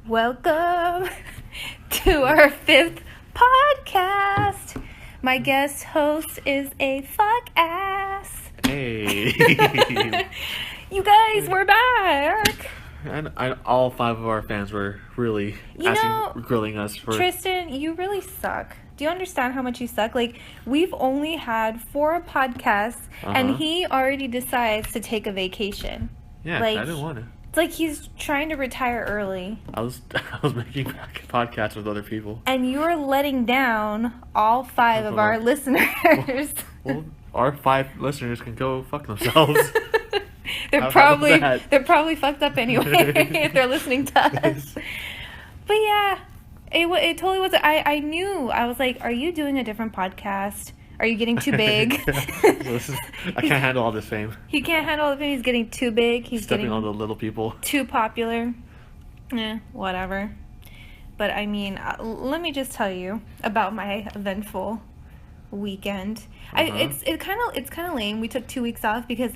Welcome to our 5th podcast. My guest host is a fuck ass. Hey. You guys, we're back. And all 5 of our fans were really grilling us for... Tristan, you really suck. Do you understand how much you suck? Like, we've only had 4 podcasts, and he already decides to take a vacation. Yeah, like, I didn't want to. It's like he's trying to retire early. I was making podcasts with other people. And you are letting down all 5 of our listeners. Well, our 5 listeners can go fuck themselves. They're probably fucked up anyway if they're listening to us. But yeah, it totally was. I knew. I was like, are you doing a different podcast? Are you getting too big? I can't handle all this fame. He can't handle the fame. He's getting too big. He's stepping getting on the little people. Too popular. Whatever. But I mean, let me just tell you about my eventful weekend. It's kind of lame. We took 2 weeks off because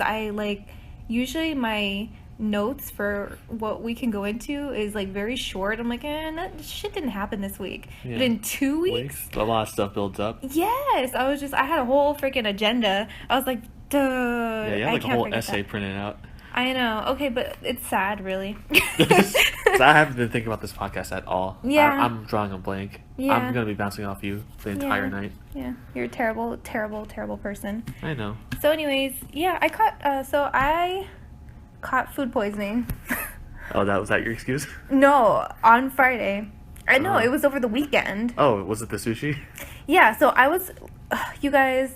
usually my notes for what we can go into is like very short. I'm like, that shit didn't happen this week. Yeah. But in 2 weeks, a lot of stuff builds up. Yes, I had a whole freaking agenda. I was like, duh. Yeah, you had like a whole essay printed out. I know. Okay, but it's sad, really. So I haven't been thinking about this podcast at all. Yeah. I'm drawing a blank. Yeah. I'm going to be bouncing off you the entire night. Yeah. You're a terrible, terrible, terrible person. I know. So anyways, yeah, I caught food poisoning. Oh, was that your excuse? No, on Friday. I know, it was over the weekend. Oh, was it the sushi? Yeah, so you guys,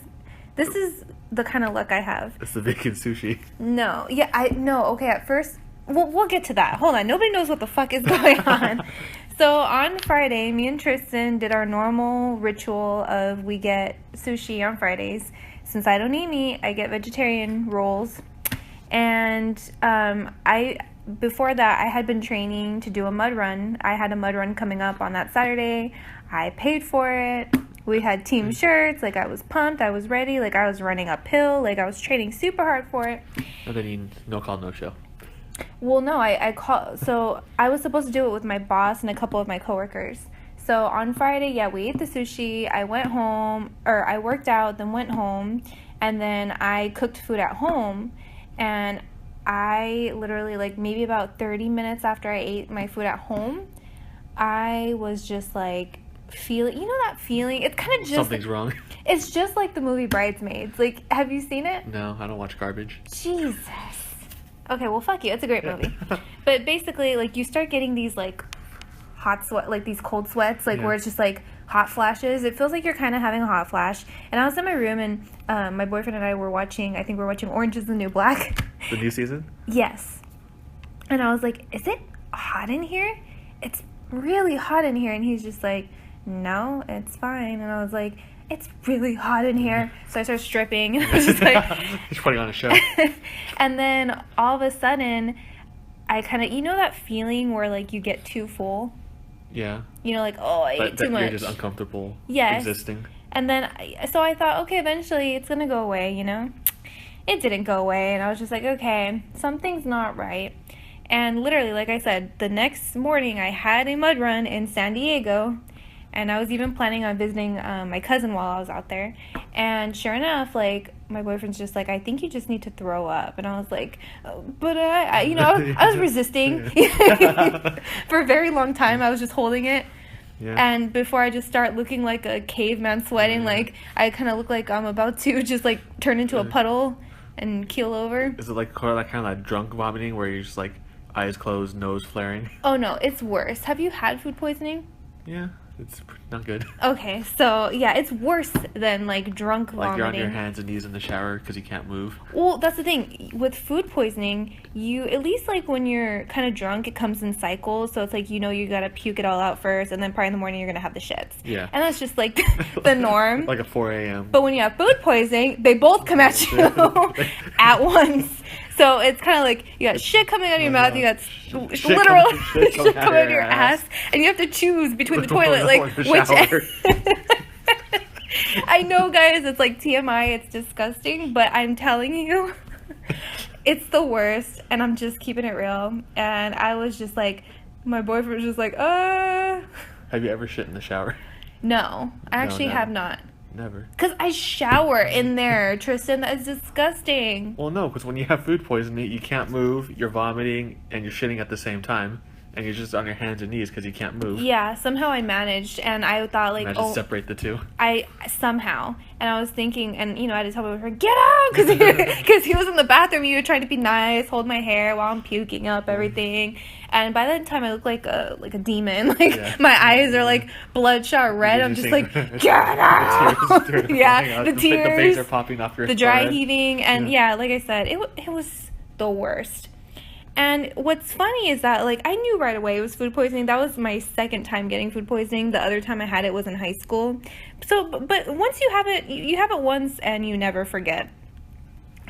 this is the kind of luck I have. It's the vegan sushi. No, okay, at first, we'll get to that. Hold on, nobody knows what the fuck is going on. So on Friday, me and Tristan did our normal ritual of we get sushi on Fridays. Since I don't eat meat, I get vegetarian rolls. And before that, I had been training to do a mud run. I had a mud run coming up on that Saturday. I paid for it. We had team shirts. Like, I was pumped. I was ready. Like, I was running uphill. Like, I was training super hard for it. And then you no call, no show. Well, no, I called. So I was supposed to do it with my boss and a couple of my coworkers. So on Friday, we ate the sushi. I worked out, then went home. And then I cooked food at home. And I literally, maybe about 30 minutes after I ate my food at home, I was just, feeling, that feeling? It's kind of just... Something's wrong. It's just like the movie Bridesmaids. Have you seen it? No, I don't watch garbage. Jesus. Okay, well, fuck you. It's a great movie. But basically, you start getting these, hot sweat, these cold sweats, where it's just, hot flashes. It feels like you're kind of having a hot flash. And I was in my room, and my boyfriend and I were watching Orange is the New Black. The new season? Yes. And I was like, is it hot in here? It's really hot in here. And he's just like, no, it's fine. And I was like, it's really hot in here. So I started stripping. I was just He's putting on a show. And then all of a sudden, I kind of, that feeling where you get too full? Yeah. I ate too much. You're just uncomfortable existing. And then, so I thought, okay, eventually it's going to go away, It didn't go away, and I was just like, okay, something's not right. And literally, like I said, the next morning I had a mud run in San Diego, and I was even planning on visiting my cousin while I was out there. And sure enough, my boyfriend's just like, I think you just need to throw up. And I was like, but I was resisting. For a very long time, I was just holding it. Yeah. And before I just start looking like a caveman sweating, I kind of look like I'm about to just, turn into a puddle and keel over. Is it kind of like drunk vomiting where you're just, eyes closed, nose flaring? Oh, no, it's worse. Have you had food poisoning? Yeah. It's not good. Okay, so yeah, it's worse than drunk vomiting. You're on your hands and knees in the shower because you can't move. Well, that's the thing. With food poisoning, you, at least when you're kind of drunk, it comes in cycles. So it's you gotta puke it all out first, and then probably in the morning you're gonna have the shits. Yeah. And that's just the norm. Like a 4 a.m. But when you have food poisoning, they both come at you at once. So it's kind of you got shit coming out of your mouth, you got literal shit coming out of your ass, and you have to choose between the toilet, which... I know, guys, it's TMI, it's disgusting, but I'm telling you, it's the worst, and I'm just keeping it real. And I was just My boyfriend was just like, Have you ever shit in the shower? No, I actually never. have not. Never. Because I shower in there, Tristan. That is disgusting. Well, no, because when you have food poisoning, you can't move, you're vomiting, and you're shitting at the same time. And you're just on your hands and knees because you can't move. Yeah, somehow I managed, and I thought, like, separate the two. Somehow. And I was thinking, and, I had to tell my boyfriend, get out! Because he was in the bathroom. He was trying to be nice, hold my hair while I'm puking up everything. And by that time, I look like a demon. Like, my eyes are, like, bloodshot red. I'm just like, get out! The tears. The veins are popping off your The dry heaving. And, like I said, it was the worst. And what's funny is that, like, I knew right away it was food poisoning. That was my second time getting food poisoning. The other time I had it was in high school. So, but once you have it once and you never forget.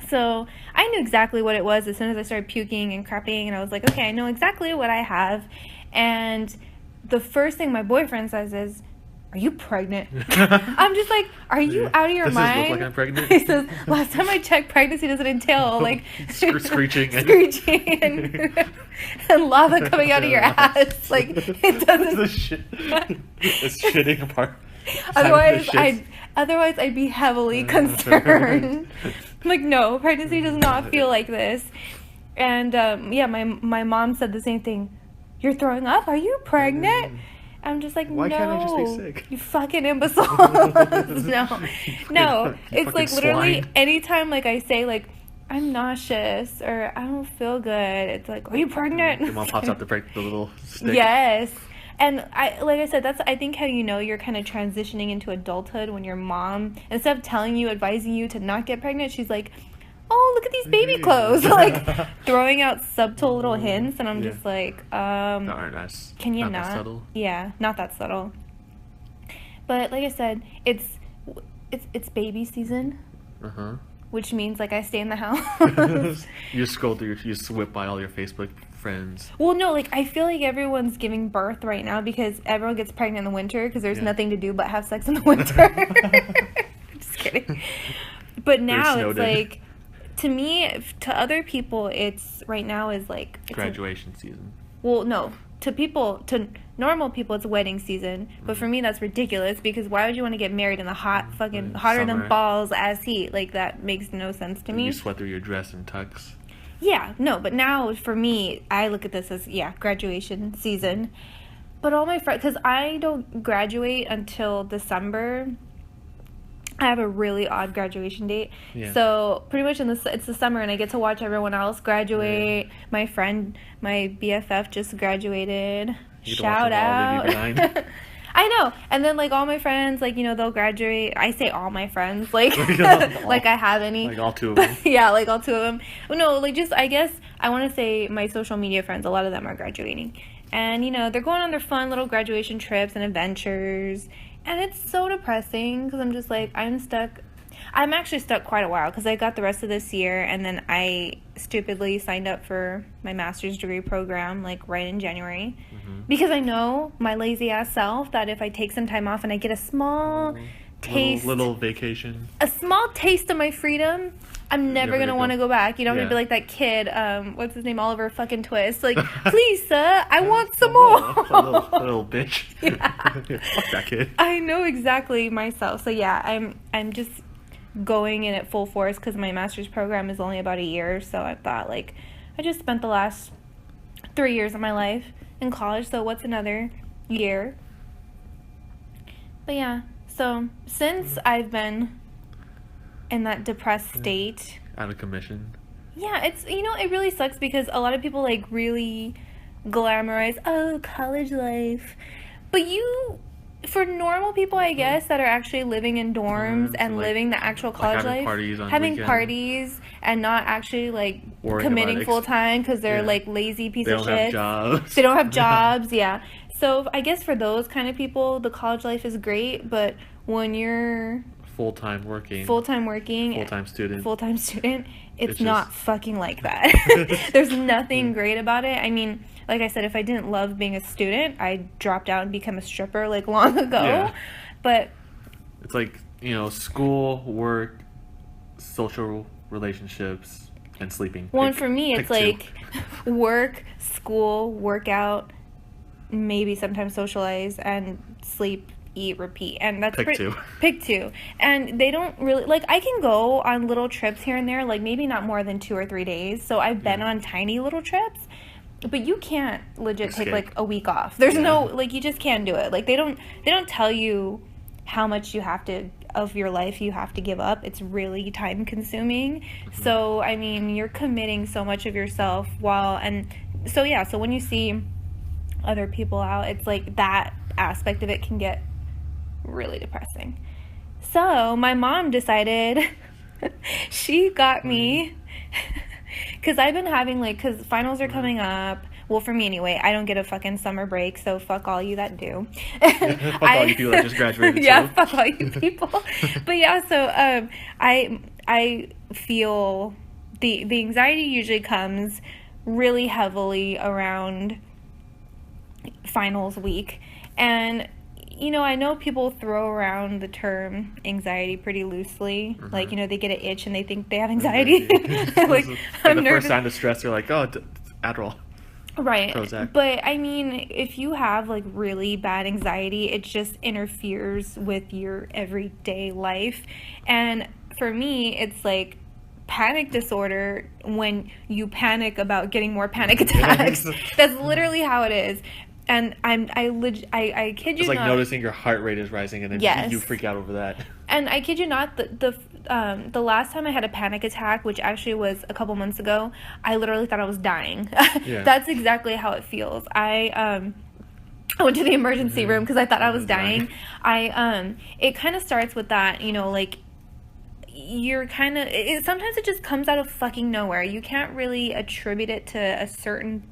So I knew exactly what it was as soon as I started puking and crapping. And I was like, okay, I know exactly what I have. And the first thing my boyfriend says is, are you pregnant? I'm just like, are you out of your mind? Does this look like I'm pregnant? He says, last time I checked, pregnancy doesn't entail, like, screeching and lava coming out of your ass. Like, it doesn't. It's shitting apart. Otherwise, I'd be heavily concerned. I'm like, no, pregnancy does not feel like this. And, my mom said the same thing. You're throwing up? Are you pregnant? I'm just like, why no, can't I just be sick? You fucking imbecile. no. It's like literally swine. Anytime like I say like I'm nauseous or I don't feel good, it's like, are you pregnant? Your mom pops out the little stick. Yes. And like I said, that's I think how you're kind of transitioning into adulthood when your mom, instead of telling you, advising you to not get pregnant, she's like, oh, look at these baby clothes, like throwing out subtle little hints, and I'm just like, can you not? That subtle? Yeah, not that subtle. But like I said, it's baby season, which means like I stay in the house. You scroll through, you whip by all your Facebook friends. Well, no, like I feel like everyone's giving birth right now because everyone gets pregnant in the winter because there's nothing to do but have sex in the winter. Just kidding. But now it's like. To me, to other people, it's right now is like it's graduation season. Well, no, to normal people, it's wedding season. But for me, that's ridiculous because why would you want to get married in the hot, fucking hotter than balls ass heat? Like that makes no sense to me. You sweat through your dress and tux. Yeah, no, but now for me, I look at this as graduation season. But all my friends, because I don't graduate until December. I have a really odd graduation date. Yeah. So pretty much it's the summer and I get to watch everyone else graduate. Yeah. My friend, my BFF just graduated. Shout out. I know. And then like all my friends, like, they'll graduate. I say all my friends, like like I have any. Like all two of them. Yeah, like all two of them. No, like just I guess I want to say my social media friends, a lot of them are graduating. And they're going on their fun little graduation trips and adventures. And it's so depressing because I'm just like, I'm stuck. I'm actually stuck quite a while because I got the rest of this year and then I stupidly signed up for my master's degree program like right in January because I know my lazy ass self that if I take some time off and I get a small taste. Little vacation. A small taste of my freedom, I'm never going to want to go back. I'm going to be like that kid, what's his name, Oliver fucking Twist. Like, please, sir, I want some more. little bitch. Yeah. Fuck that kid. I know exactly myself. So, yeah, I'm just going in at full force because my master's program is only about a year. So I thought, like, I just spent the last 3 years of my life in college. So what's another year? But, yeah. So, since I've been in that depressed state. Out of commission. Yeah, it's, it really sucks because a lot of people, like, really glamorize, college life. But for normal people, I guess, that are actually living in dorms and like, living the actual college life, having parties and not actually, like, committing full-time because they're, like, lazy piece of shit. They don't have jobs. They don't have jobs, yeah. So, I guess for those kind of people, the college life is great, but when you're full-time student, it's not just fucking like that. There's nothing great about it. I mean, like I said, if I didn't love being a student, I'd dropped out and become a stripper like long ago. Yeah. But it's like, school, work, social relationships, and sleeping. Well, and for me, it's like work, school, workout, maybe sometimes socialize and sleep, eat, repeat. And that's Pick 2. And they don't really, like, I can go on little trips here and there, like maybe not more than 2 or 3 days. So I've been on tiny little trips, but you can't legit take like a week off. There's no, like, you just can't do it. Like, they don't tell you how much you have to of your life you have to give up. It's really time consuming. So I mean, you're committing so much of yourself so when you see other people out, it's like that aspect of it can get really depressing. So my mom decided she got me because I've been having because finals are coming up. Well, for me anyway, I don't get a fucking summer break, so fuck all you that do. Fuck all you people that just graduated. Yeah, fuck all you people. But yeah, so I feel the anxiety usually comes really heavily around finals week. And I know people throw around the term anxiety pretty loosely. Like, they get an itch and they think they have anxiety. Like, I'm the nervous. First sign of stress, they're like, oh, Adderall. Right. Prozac. But I mean, if you have like really bad anxiety, it just interferes with your everyday life. And for me, it's like panic disorder when you panic about getting more panic attacks. That's literally how it is. And I kid you it's like not. Noticing your heart rate is rising, and then you freak out over that. And I kid you not, the last time I had a panic attack, which actually was a couple months ago, I literally thought I was dying. Yeah. That's exactly how it feels. I went to the emergency room because I thought I was dying. It kind of starts with that, like, you're kind of, sometimes it just comes out of fucking nowhere. You can't really attribute it to a certain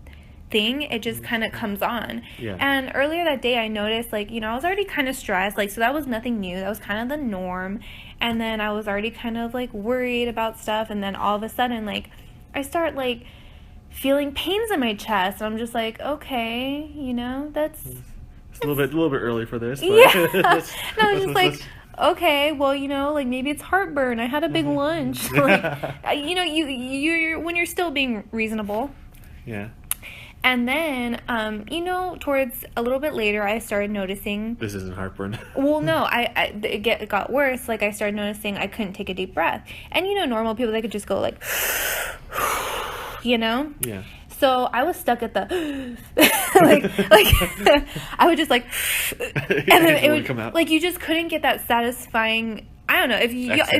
thing. It just kind of comes on. Yeah. And earlier that day I noticed, like, I was already kind of stressed, like, so that was nothing new. That was kind of the norm. And then I was already kind of like worried about stuff, and then all of a sudden, like, I start like feeling pains in my chest, and I'm just like, okay, that's it's a little bit early for this, but yeah. And I was just like, okay, well, like, maybe it's heartburn. I had a big lunch. Like, you're when you're still being reasonable. Yeah. And then, towards a little bit later, I started noticing... This isn't heartburn. Well, no, it got worse. Like, I started noticing I couldn't take a deep breath. And, normal people, they could just go, like... Yeah. So, I was stuck at the... like, I would just, like... And then it would come out. Like, you just couldn't get that satisfying... I don't know, if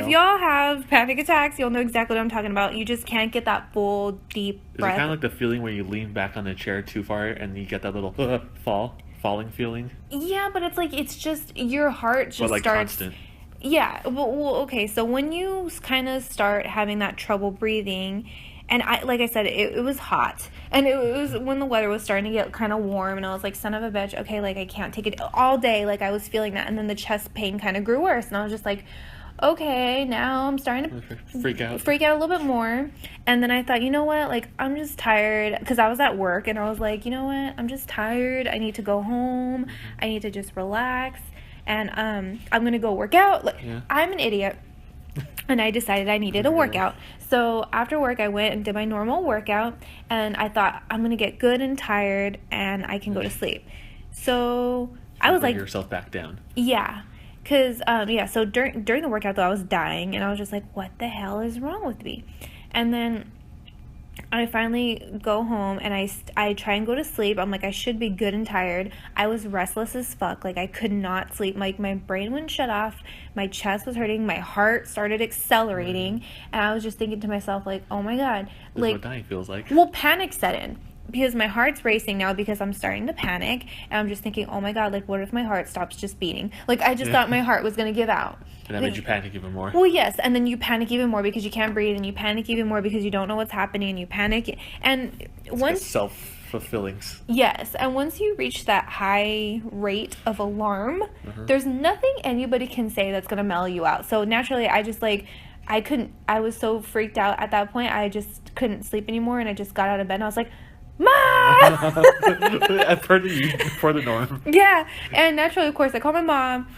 y'all have panic attacks, you'll know exactly what I'm talking about. You just can't get that full, deep breath. Is it kind of like the feeling where you lean back on the chair too far and you get that little falling feeling? Yeah, but it's like, it's just, your heart just starts... constant. Yeah, well, okay, so when you kind of start having that trouble breathing, and like I said, it was hot, and it was when the weather was starting to get kind of warm, and I was like, son of a bitch, okay, like, I can't take it all day, like, I was feeling that, and then the chest pain kind of grew worse, and I was just like, okay, now I'm starting to freak out a little bit more. And then I thought, you know what, like, I'm just tired, because I was at work, and I was like, you know what, I'm just tired, I need to go home, I need to just relax, and I'm gonna go work out. Like, I'm an idiot, and I decided I needed a workout. So after work, I went and did my normal workout, and I thought, I'm gonna get good and tired, and I can go to sleep. So I was like, yourself back down. Yeah. Because, so during the workout, though, I was dying, and I was just like, what the hell is wrong with me? And then I finally go home, and I try and go to sleep. I'm like, I should be good and tired. I was restless as fuck. Like, I could not sleep. Like, my brain wouldn't shut off. My chest was hurting. My heart started accelerating. And I was just thinking to myself, like, oh, my God. This is what dying feels like. Well, panic set in. Because my heart's racing now because I'm starting to panic, and I'm just thinking, oh my God, like, what if my heart stops just beating? Like, I just thought my heart was going to give out. And that made you panic even more. Well, yes, and then you panic even more because you can't breathe, and you panic even more because you don't know what's happening, and you panic. And it's once... like self-fulfilling. Yes, and once you reach that high rate of alarm, there's nothing anybody can say that's going to mellow you out. So naturally, I just, like... I was so freaked out at that point, I just couldn't sleep anymore, and I just got out of bed, and I was like... Mom! I've heard you before the norm. Yeah, and naturally, of course, I called my mom.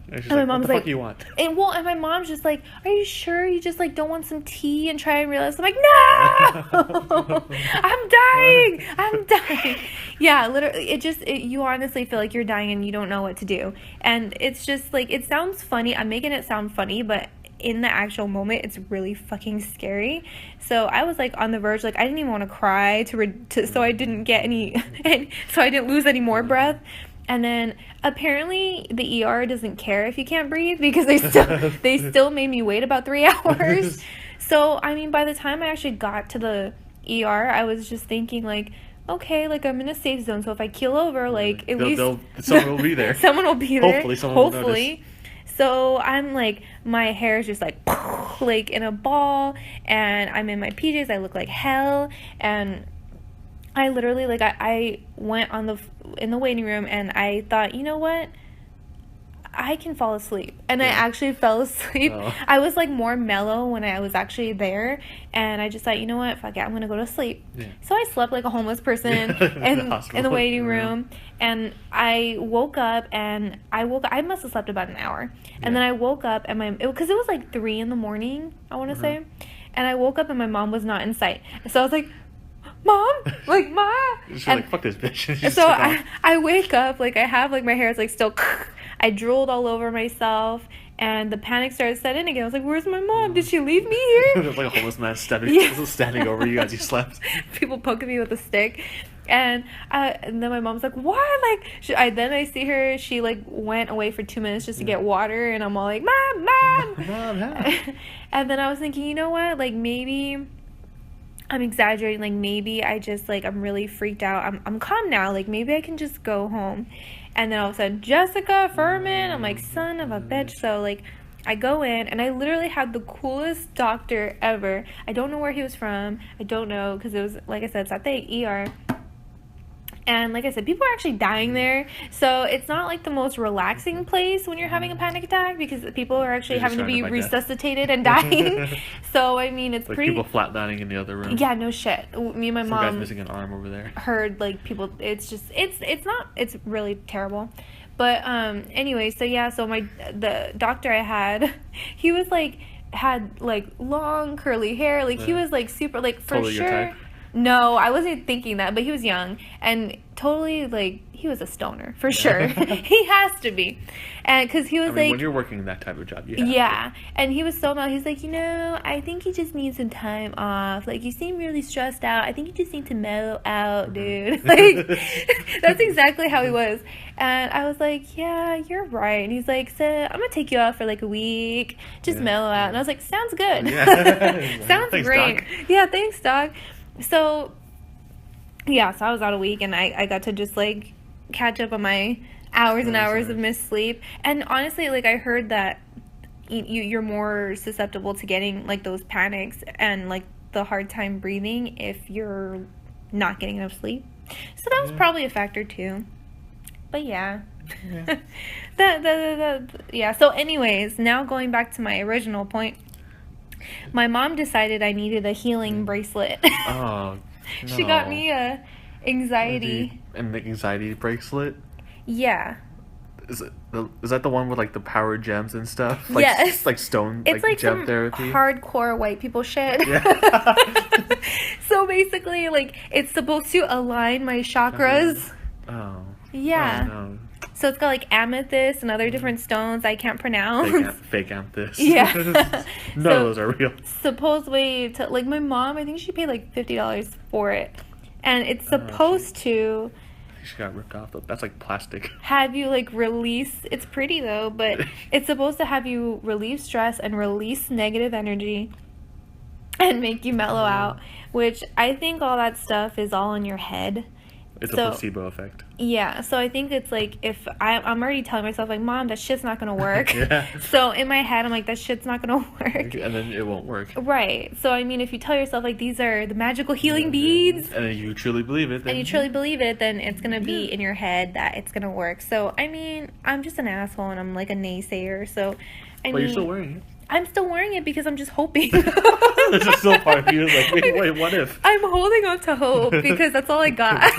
And my mom's like, what the fuck you want? And my mom's just like, are you sure you just, like, don't want some tea and try and realize? I'm like, no! I'm dying! Yeah, literally, you honestly feel like you're dying and you don't know what to do. And it's just like, it sounds funny. I'm making it sound funny, but in the actual moment, it's really fucking scary. So I was like on the verge, like I didn't even want to cry so I didn't get any, and so I didn't lose any more breath. And then apparently the ER doesn't care if you can't breathe because they still made me wait about 3 hours. So I mean, by the time I actually got to the ER, I was just thinking like, okay, like I'm in a safe zone, so if I keel over, like at least someone will be there. Someone will be there. Hopefully someone will notice. So I'm like, my hair is just like in a ball, and I'm in my PJs. I look like hell, and I literally like I went in the waiting room, and I thought, you know what? I can fall asleep. And I actually fell asleep. Oh. I was like more mellow when I was actually there, and I just thought, you know what, fuck it, I'm gonna go to sleep. So I slept like a homeless person in the waiting room, and I woke up, and I must have slept about an hour, and then I woke up, and because it was like 3 a.m, I want to say, and I woke up and my mom was not in sight. So I was like, Mom, like, Ma. She's like, fuck this bitch. So I wake up, like I have like my hair is like still I drooled all over myself, and the panic started setting in again. I was like, where's my mom? Did she leave me here? There's like a homeless man standing over you as you slept. People poking me with a stick. And then my mom's like, what? Like, then I see her, she like went away for 2 minutes just to get water, and I'm all like, Mom. Mom, And then I was thinking, you know what? Like, maybe I'm exaggerating. Like, maybe I just like, I'm really freaked out. I'm calm now. Like, maybe I can just go home. And then all of a sudden, Jessica Furman. I'm like, son of a bitch. So, like, I go in, and I literally had the coolest doctor ever. I don't know where he was from. I don't know, because it was, like I said, it's at the ER. And like I said, people are actually dying there. So it's not like the most relaxing place when you're having a panic attack, because people are actually having to be resuscitated and dying. So, I mean, it's like pretty... people flatlining in the other room. Yeah, no shit. Me and my mom... Some guy's missing an arm over there. Heard, like, people... It's just... It's really terrible. But, anyway, so yeah, so the doctor I had, he was, like, had, like, long curly hair. Like, he was, like, super, like, for totally sure... Your type? No, I wasn't thinking that, but he was young, and totally, like, he was a stoner, for sure. He has to be. And because he was like... when you're working that type of job, and he was so mellow. He's like, you know, I think you just need some time off. Like, you seem really stressed out. I think you just need to mellow out, dude. Like, that's exactly how he was. And I was like, yeah, you're right. And he's like, so I'm going to take you off for, like, a week. Just mellow out. And I was like, sounds good. Sounds thanks, great. Doc. Yeah, thanks, Doc. So, yeah, so I was out a week, and I got to just, like, catch up on my hours and hours of missed sleep. And honestly, like, I heard that you're more susceptible to getting, like, those panics and, like, the hard time breathing if you're not getting enough sleep. So that was probably a factor, too. But, yeah. Yeah, so anyways, now going back to my original point. My mom decided I needed a healing bracelet. Oh, no. She got me a anxiety. An anxiety bracelet? Yeah. Is that the one with, like, the power gems and stuff? Like, yes. Like stone, it's like gem some therapy? Hardcore white people shit. Yeah. So basically, like, it's supposed to align my chakras. Oh. Yeah. Oh, no. So it's got, like, amethyst and other different stones I can't pronounce. Fake amethyst. Yeah. None of those are real. Supposedly, like, my mom, I think she paid, like, $50 for it. And it's supposed to... She got ripped off, though. That's, like, plastic. Have you, like, release... It's pretty, though, but it's supposed to have you relieve stress and release negative energy and make you mellow out, which I think all that stuff is all in your head. It's a placebo effect. Yeah, so I think it's like, if I'm already telling myself, like, Mom, that shit's not gonna work. Yeah. So in my head, I'm like, that shit's not gonna work. And then it won't work. Right. So, I mean, if you tell yourself, like, these are the magical healing beads. And then you truly believe it. Then it's gonna be in your head that it's gonna work. So, I mean, I'm just an asshole, and I'm like a naysayer. So, But you're still wearing it. I'm still wearing it because I'm just hoping. There's just still part of you like, wait, what if? I'm holding on to hope because that's all I got.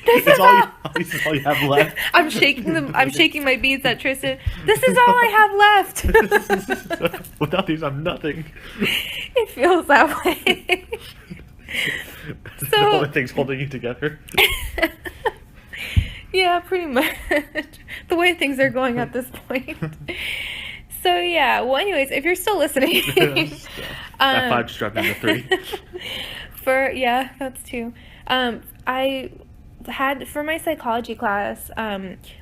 This is all you have left. I'm shaking my beads at Tristan. This is all I have left. Without these, I'm nothing. It feels that way. The only thing's holding you together. Yeah, pretty much. The way things are going at this point. So yeah, well anyways, if you're still listening, that 5 just dropped down to 3. Yeah, that's 2. I had, for my psychology class,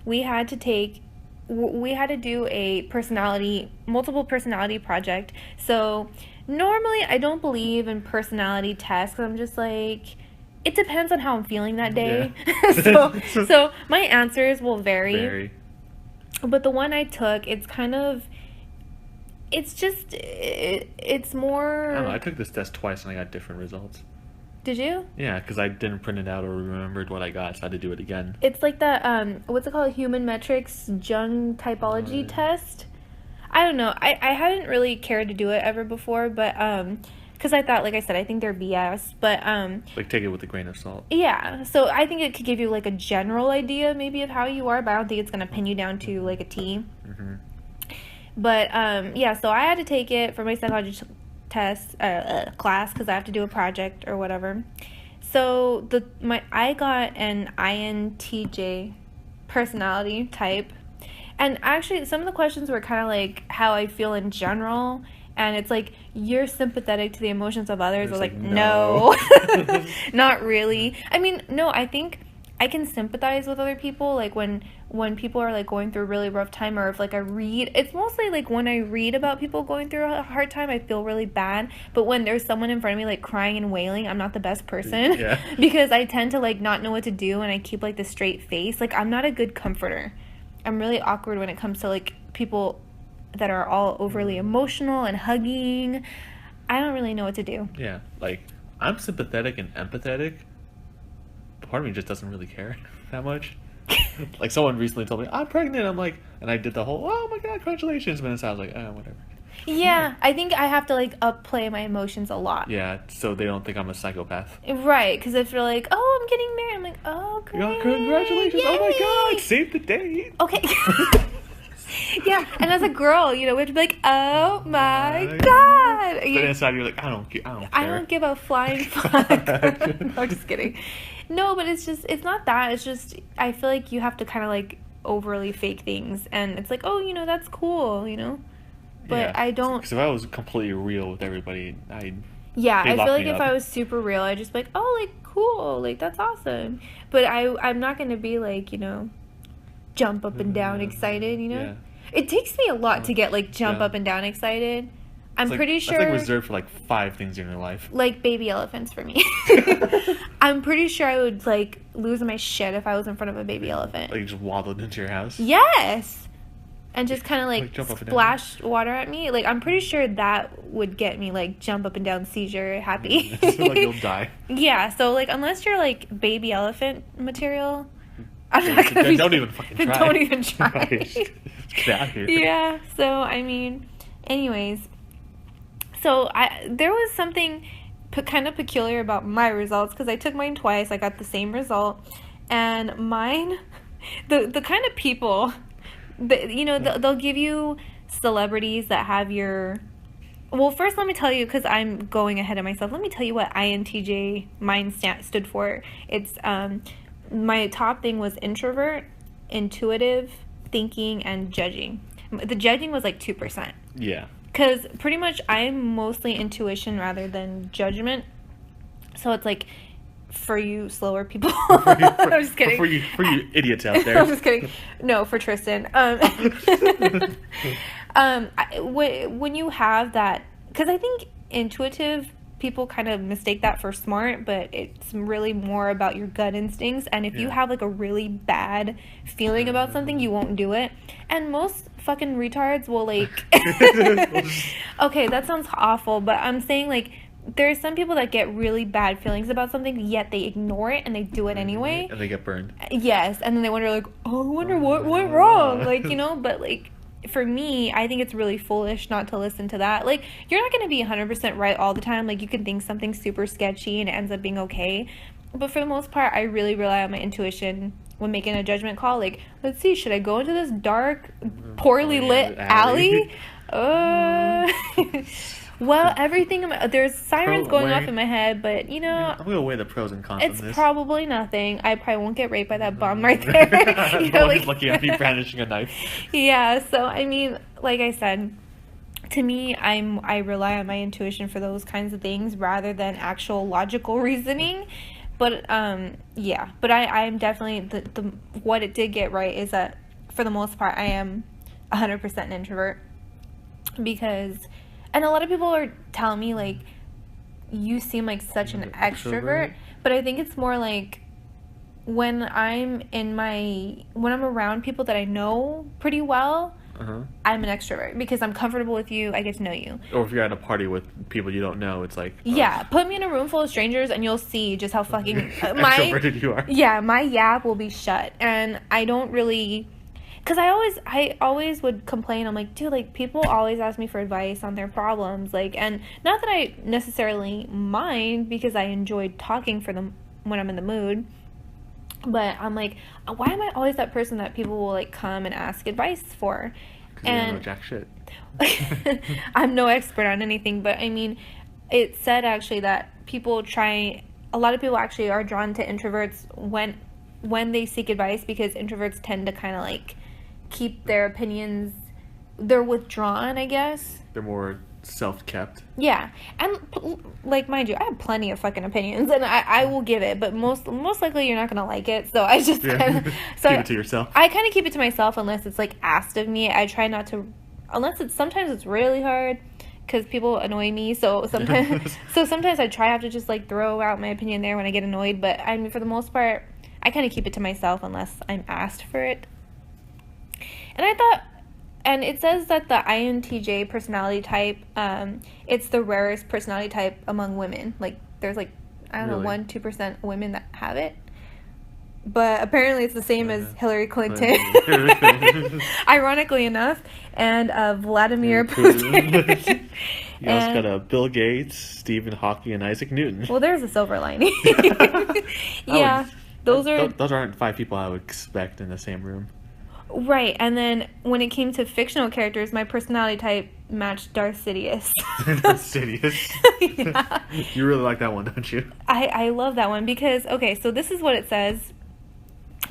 we had to do a multiple personality project. So normally I don't believe in personality tests, 'cause I'm just like, it depends on how I'm feeling that day. Yeah. so my answers will vary. But the one I took, it's more... I don't know, I took this test twice and I got different results. Did you? Yeah, because I didn't print it out or remembered what I got, so I had to do it again. It's like that, what's it called? Human metrics Jung typology test? I don't know. I haven't really cared to do it ever before, but, because I thought, like I said, I think they're BS, but, Like, take it with a grain of salt. yeah, so I think it could give you, like, a general idea, maybe, of how you are, but I don't think it's going to pin you down to, like, a T. Mm-hmm. But, yeah, so I had to take it for my psychology test, class, because I have to do a project or whatever. So, I got an INTJ personality type, and actually, some of the questions were kind of like how I feel in general, and it's like, you're sympathetic to the emotions of others. I was like, no. Not really. I mean, no, I think I can sympathize with other people, like when people are like going through a really rough time, or if like it's mostly like when I read about people going through a hard time, I feel really bad. But when there's someone in front of me like crying and wailing, I'm not the best person. Yeah. Because I tend to like not know what to do, and I keep like the straight face. Like, I'm not a good comforter. I'm really awkward when it comes to like people that are all overly emotional and hugging. I don't really know what to do. Yeah, like, I'm sympathetic and empathetic, but part of me just doesn't really care that much. Like, someone recently told me, I'm pregnant, I'm like, and I did the whole, oh my god, congratulations, but it sounds like, oh, whatever. Yeah, I think I have to like upplay my emotions a lot. Yeah, so they don't think I'm a psychopath. Right, because if you're like, oh, I'm getting married, I'm like, oh, great. Yeah, congratulations, Yay! oh my god, save the date. Okay. Yeah, and as a girl, we have to be like, oh my god. But inside you're like, I don't care. I don't give a flying fuck. No, I'm just kidding. No, but it's not that. It's just, I feel like you have to kind of like overly fake things, and it's like, oh, that's cool, But yeah. I don't. Because if I was completely real with everybody, Yeah, I feel like me if up. I was super real, I'd just be like, oh, like, cool, like, that's awesome. But I'm not going to be like, jump up and down excited, Yeah. It takes me a lot to get like jump up and down excited. I'm pretty sure that's like reserved for like 5 things in your life. Like baby elephants for me. I'm pretty sure I would like lose my shit if I was in front of a baby elephant. Like, just waddled into your house. Yes. And just kind of like jump up and down. splash water at me. Like, I'm pretty sure that would get me like jump up and down, seizure happy. So, like, you'll die. Yeah, so like unless you're like baby elephant material, I'm not gonna Don't even fucking try. Don't even try. Right. Get out of here. Yeah, so I mean, anyways, so there was something kind of peculiar about my results, because I took mine twice. I got the same result, and mine, the kind of people, they'll give you celebrities that have your. Well, first let me tell you, because I'm going ahead of myself. Let me tell you what INTJ mine stood for. It's my top thing was introvert, intuitive, thinking, and judging. The judging was like 2%. Yeah. Because pretty much I'm mostly intuition rather than judgment. So it's like, for you slower people. I'm just kidding. For you idiots out there. I'm just kidding. No, for Tristan. When you have that, because I think intuitive people kind of mistake that for smart, but it's really more about your gut instincts. And if you have like a really bad feeling about something, you won't do it. And most fucking retards will like okay, that sounds awful, but I'm saying like there's some people that get really bad feelings about something, yet they ignore it and they do it anyway, and they get burned. Yes, and then they wonder like, oh, I wonder what went wrong, like, but like for me, I think it's really foolish not to listen to that. Like, you're not going to be 100% right all the time. Like, you can think something super sketchy and it ends up being okay. But for the most part, I really rely on my intuition when making a judgment call. Like, let's see, should I go into this dark, poorly lit alley? Well, everything, there's sirens going off weighing- in my head, but, I'm gonna weigh the pros and cons it's of this. probably nothing. I probably won't get raped by that bum right there. You know, No one's looking at me brandishing a knife. Yeah, so I mean, like I said, to me, I rely on my intuition for those kinds of things rather than actual logical reasoning. But yeah, but I'm definitely the what it did get right is that for the most part I am 100% an introvert, because, and a lot of people are telling me like, you seem like such an extrovert, but I think it's more like when I'm around people that I know pretty well, I'm an extrovert because I'm comfortable with you. I get to know you. Or if you're at a party with people you don't know, it's like... Yeah, put me in a room full of strangers and you'll see just how fucking... extroverted you are. Yeah, my yap will be shut. And I don't really... Because I always would complain. I'm like, dude, like, people always ask me for advice on their problems. Like, and not that I necessarily mind because I enjoy talking for them when I'm in the mood. But I'm like, why am I always that person that people will like come and ask advice for? Because you don't know jack shit. I'm no expert on anything, but I mean, it said actually that a lot of people actually are drawn to introverts when they seek advice, because introverts tend to kind of like keep their opinions, they're withdrawn, I guess. They're more self-kept. Yeah, and like, mind you, I have plenty of fucking opinions, and I will give it, but most likely you're not gonna like it. So I just kind of keep it to yourself. I kind of keep it to myself unless it's like asked of me. I try not to, sometimes it's really hard because people annoy me. So sometimes I have to just like throw out my opinion there when I get annoyed. But I mean, for the most part, I kind of keep it to myself unless I'm asked for it. And I thought. And it says that the INTJ personality type, it's the rarest personality type among women. Like, there's like, I don't know, 1-2% women that have it. But apparently it's the same as Hillary Clinton. Ironically enough. And Vladimir Putin. You also got Bill Gates, Stephen Hawking, and Isaac Newton. Well, there's a silver lining. Yeah. Those aren't 5 people I would expect in the same room. Right, and then when it came to fictional characters, my personality type matched Darth Sidious. Darth Sidious? Yeah. You really like that one, don't you? I love that one because, okay, so this is what it says.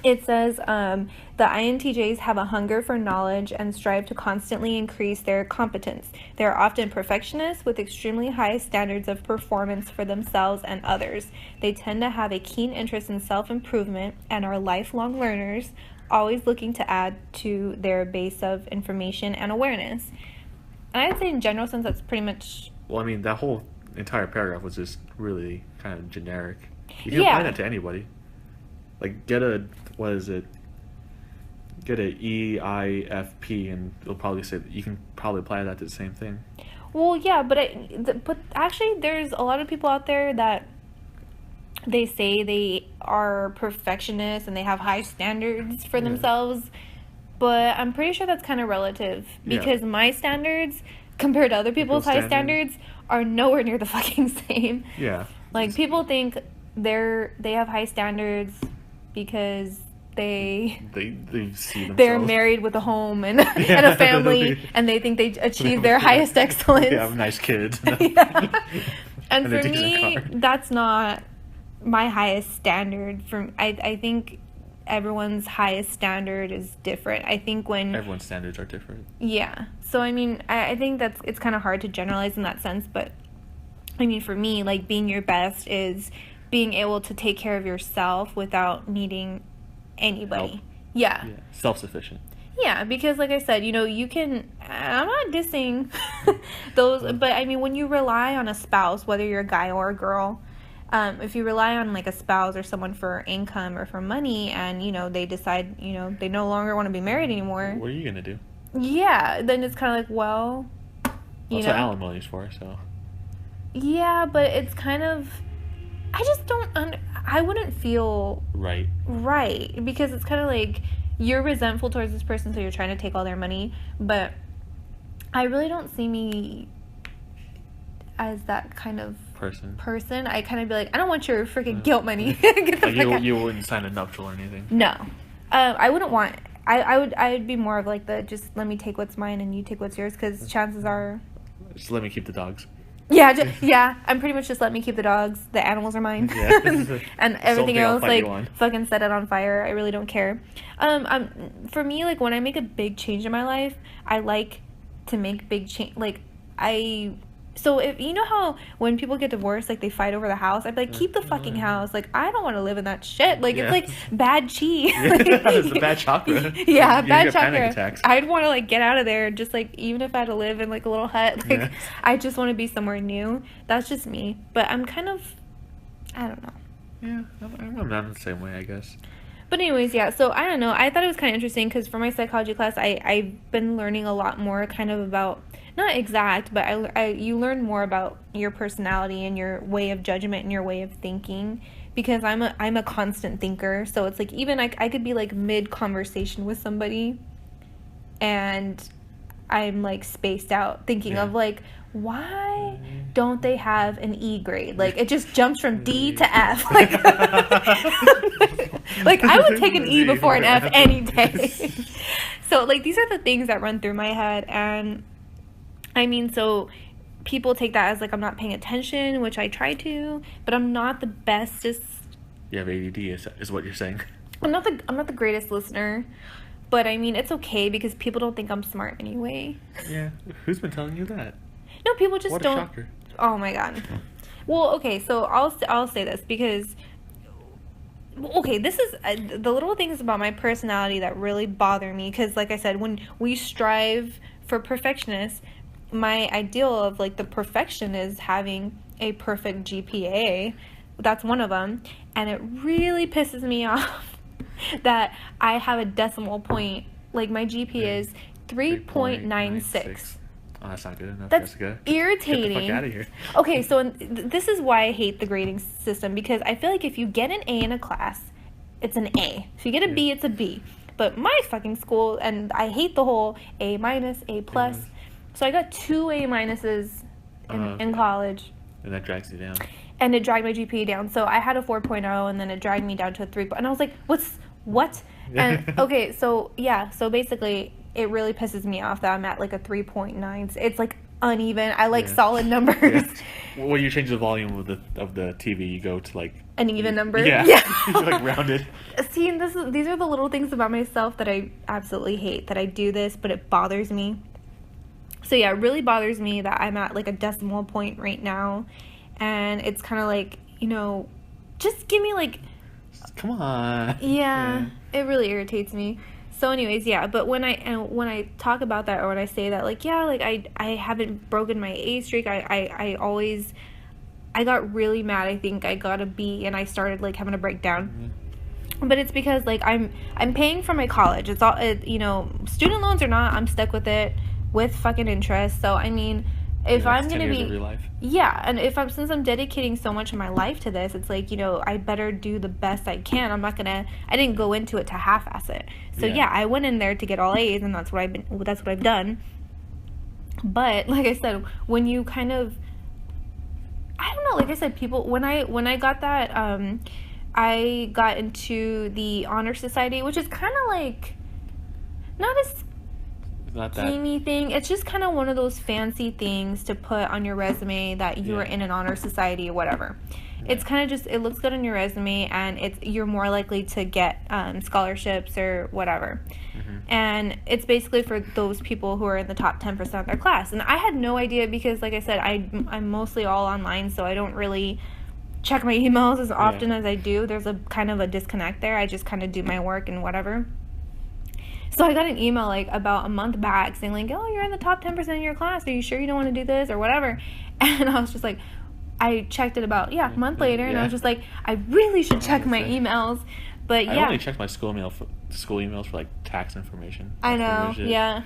It says, the INTJs have a hunger for knowledge and strive to constantly increase their competence. They are often perfectionists with extremely high standards of performance for themselves and others. They tend to have a keen interest in self-improvement and are lifelong learners, always looking to add to their base of information and awareness. And I'd say in general sense that's pretty much... Well, I mean, that whole entire paragraph was just really kind of generic. You can apply that to anybody. Like, get a EIFP and it'll probably say that you can probably apply that to the same thing. Well, yeah, but actually there's a lot of people out there that they say they are perfectionists and they have high standards for themselves, but I'm pretty sure that's kind of relative because my standards compared to other people's high standards are nowhere near the fucking same. Yeah. Like, people think they have high standards because they see themselves. They're married with a home and a family, and they think they achieve their highest excellence. They have nice kids. And for me, that's not my highest standard. I think everyone's highest standard is different. I think when everyone's standards are different. Yeah. So I mean, I think it's kind of hard to generalize in that sense, but I mean, for me, like, being your best is being able to take care of yourself without needing anybody. Help. Yeah. Self-sufficient. Yeah, because like I said, you can, I'm not dissing those, but I mean, when you rely on a spouse, whether you're a guy or a girl, if you rely on like a spouse or someone for income or for money and, they decide, they no longer want to be married anymore. What are you going to do? Yeah, then it's kind of like, well, That's what alimony's for, so. Yeah, but it's kind of, I just don't, I wouldn't feel right, because it's kind of like you're resentful towards this person, so you're trying to take all their money, but I really don't see me as that kind of person. I kind of be like, I don't want your freaking guilt money. Like you wouldn't sign a nuptial or anything? No. I wouldn't want, I would be more of like just let me take what's mine and you take what's yours, because chances are... Just let me keep the dogs. Yeah, I'm pretty much just let me keep the dogs. The animals are mine. Yeah. And everything else, like, you on. fucking set it on fire. I really don't care. For me, like, when I make a big change in my life, I like to make big change. Like, so if you know how when people get divorced, like, they fight over the house, I'd be like, keep the fucking house. Like, I don't want to live in that shit. Like, it's like bad cheese. It's a bad chakra. Yeah, You bad get panic chakra. attacks. I'd want to, like, get out of there. Just, like, even if I had to live in, like, a little hut, like, I just want to be somewhere new. That's just me. But I'm kind of, I don't know. Yeah, I'm not the same way, I guess. But anyways, yeah, so I don't know. I thought it was kind of interesting because for my psychology class, I've been learning a lot more kind of about, not exact, but you learn more about your personality and your way of judgment and your way of thinking, because I'm a constant thinker. So it's like, even I could be like mid conversation with somebody and I'm like spaced out thinking of like, why don't they have an E grade? Like, it just jumps from D to F. Like, like, I would take an E before an F any day. So, like, these are the things that run through my head. And, I mean, so people take that as, like, I'm not paying attention, which I try to, but I'm not the bestest. You have ADD is what you're saying. I'm not the greatest listener. But, I mean, it's okay because people don't think I'm smart anyway. Yeah. Who's been telling you that? No, people just don't. Shocker. Oh my god. Well, okay, so I'll say this because, okay, this is the little things about my personality that really bother me, because like I said, when we strive for perfectionists, my ideal of like the perfection is having a perfect GPA. That's one of them, and it really pisses me off that I have a decimal point. Like, my GPA is 3.96. Oh, that's not good enough. That's Jessica. irritating. Get the fuck out of here. Okay, so this is why I hate the grading system, because I feel like if you get an A in a class, it's an A. If you get a B, it's a B. But my fucking school, and I hate the whole A minus, A plus. So I got 2 A minuses in college. And that drags you down. And it dragged my GPA down. So I had a 4.0, and then it dragged me down to a 3. And I was like, what? And okay, so yeah, so basically it really pisses me off that I'm at like a 3.9. It's like uneven. I like solid numbers. Yeah. When you change the volume of the TV, you go to like an even number. Yeah. Like rounded. See, and these are the little things about myself that I absolutely hate, that I do this, but it bothers me. So yeah, it really bothers me that I'm at like a decimal point right now, and it's kind of like, you know, just give me like, come on. Yeah, it really irritates me. So anyways, yeah, but when I talk about that, or when I say that, like, yeah, like I haven't broken my A streak, I got really mad. I think I got a B and I started like having a breakdown. But it's because like I'm paying for my college. It's all, you know, student loans or not, I'm stuck with it with fucking interest. So I mean, if I'm going to be, and since I'm dedicating so much of my life to this, it's like, you know, I better do the best I can. I didn't go into it to half-ass it. So yeah, I went in there to get all A's, and that's what I've done. But like I said, when you kind of, I don't know, like I said, people, when I got that, I got into the honor society, which is kind of like, not as schemey thing. It's just kind of one of those fancy things to put on your resume that you were in an honor society or whatever. It's kind of just, it looks good on your resume, and you're more likely to get scholarships or whatever. And it's basically for those people who are in the top 10% of their class. And I had no idea, because like I said, I'm mostly all online, so I don't really check my emails as often as I do. There's a kind of a disconnect there. I just kind of do my work and whatever. So I got an email like about a month back saying like, oh, you're in the top 10% of your class. Are you sure you don't want to do this or whatever? And I was just like, I checked it about, a month later. And I was just like, I really should check my emails. But yeah. I only checked my school emails for like tax information. I know. Yeah.